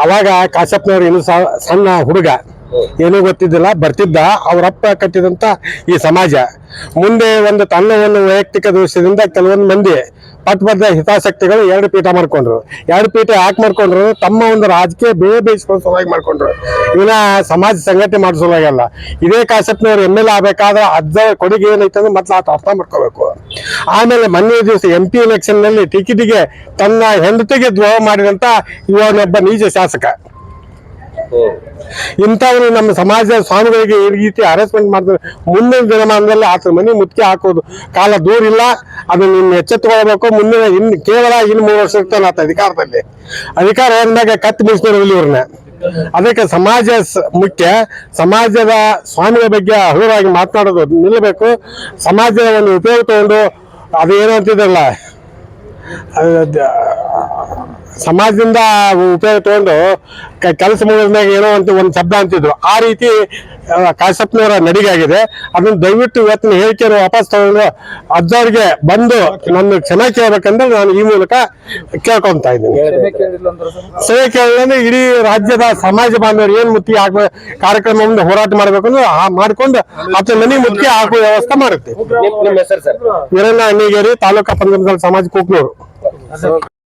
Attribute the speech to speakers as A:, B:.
A: ಅವಾಗ ಕಾಶಪ್ಪನವ್ರು ಇನ್ನು ಸಣ್ಣ ಹುಡುಗ, ಏನೂ ಗೊತ್ತಿದ್ದಿಲ್ಲ, ಬರ್ತಿದ್ದ. ಅವರಪ್ಪ ಕಟ್ಟಿದಂತ ಈ ಸಮಾಜ ಮುಂದೆ ಒಂದು ತನ್ನ ವೈಯಕ್ತಿಕ ದೋಷದಿಂದ ಕೆಲವೊಂದು ಮಂದಿ ಪಟ್ಬದ್ಧ ಹಿತಾಸಕ್ತಿಗಳು 2 ಪೀಠ ಮಾಡ್ಕೊಂಡ್ರು. 2 ಪೀಠ ಯಾಕೆ ಮಾಡ್ಕೊಂಡ್ರು? ತಮ್ಮ ಒಂದು ರಾಜಕೀಯ ಬೇಯಿಸ್ಕೊಂಡು ಸಲುವಾಗಿ ಮಾಡ್ಕೊಂಡ್ರು. ಇವನ ಸಮಾಜ ಸಂಘಟನೆ ಮಾಡೋ ಸಲುವಾಗಲ್ಲ. ಇದೇ ಕಾಶಪ್ಪನವ್ರು MLA ಆಗ್ಬೇಕಾದ್ರೆ ಅಜ್ಜ ಕೊಡುಗೆ ಏನೈತಂದ್ರೆ ಮೊದ್ಲು ಆತ ಅರ್ಥ ಮಾಡ್ಕೋಬೇಕು. ಆಮೇಲೆ ಮೊನ್ನೆ ದಿವಸ MP ಎಲೆಕ್ಷನ್ ನಲ್ಲಿ ಟಿಕೆಟಿಗೆ ತನ್ನ ಹೆಂಡತಿಗೆ ದ್ರೋಹ ಮಾಡಿದಂತ ಇವನೊಬ್ಬ ನೀಚ ಶಾಸಕ. ಇಂಥವ್ರು ನಮ್ಮ ಸಮಾಜದ ಸ್ವಾಮಿಗಳಿಗೆ ಈ ರೀತಿ ಹರಾಸ್ಮೆಂಟ್ ಮಾಡ್ತಾರೆ. ಮುಂದಿನ ದಿನಮಾನದಲ್ಲಿ ಆತ ಮನೆ ಮುತ್ತಿಗೆ ಹಾಕೋದು ಕಾಲ ದೂರ ಇಲ್ಲ. ಅದನ್ನ ಇನ್ನು ಎಚ್ಚೆತ್ತುಕೊಳ್ಬೇಕು. ಮುಂದಿನ ಕೇವಲ 3 ವರ್ಷ ಇರ್ತಾನೆ ಆತ ಅಧಿಕಾರದಲ್ಲಿ. ಅಧಿಕಾರ ಹೋದ್ಮ್ಯಾಗ ಕತ್ತು ಮುಗಿಸ್ತಾರೆ ಇವ್ರನ್ನ. ಅದಕ್ಕೆ ಸಮಾಜ ಮುಖ್ಯ. ಸಮಾಜದ ಸ್ವಾಮಿಗಳ ಬಗ್ಗೆ ಹಗುರವಾಗಿ ಮಾತನಾಡೋದು ನಿಲ್ಲಬೇಕು. ಸಮಾಜದ ಒಂದು ಉಪಯೋಗ ತಗೊಂಡು ಅದು ಏನು ಅಂತಿದ್ರಲ್ಲ, ಸಮಾಜದಿಂದ ಉಪಯೋಗ ತಗೊಂಡು ಕೆಲಸ ಮುಗಿದ್ಮ್ಯಾಗ ಏನೋ ಅಂತ ಒಂದು ಶಬ್ದ ಅಂತಿದ್ರು. ಆ ರೀತಿ ಕಾಶಪ್ಪನವರ ನಡಿಗೆ ಆಗಿದೆ. ಅದನ್ನ ದಯವಿಟ್ಟು ಇವತ್ತಿನ ಹೇಳಿಕೆಯನ್ನು ವಾಪಸ್ ತಗೊಂಡು ಅಜ್ಜವ್ರಿಗೆ ಬಂದು ನನ್ನ ಕ್ಷಮೆ ಕೇಳಬೇಕಂದ್ರೆ ನಾನು ಈ ಮೂಲಕ ಕೇಳ್ಕೊಂತ ಇದ್ದೀನಿ. ಕ್ಷಮೆ ಕೇಳಿದ್ರೆ ಇಡೀ ರಾಜ್ಯದ ಸಮಾಜ ಬಾಂಧವರು ಏನ್ ಮುತ್ತಿಗೆ ಹಾಕುವ ಕಾರ್ಯಕ್ರಮದಿಂದ ಹೋರಾಟ ಮಾಡ್ಬೇಕಂದ್ರೆ ಮಾಡ್ಕೊಂಡು ಆತ ಮನೆ ಮುತ್ತಿಗೆ ಹಾಕುವ ವ್ಯವಸ್ಥೆ ಮಾಡುತ್ತೆ. ವೀರಣ್ಣ ಅಣ್ಣಿಗೇರಿ, ತಾಲೂಕಾ ಪಂಚಮಸಾಲಿ ಸಮಾಜ ಕೂಕ್ನೂರು.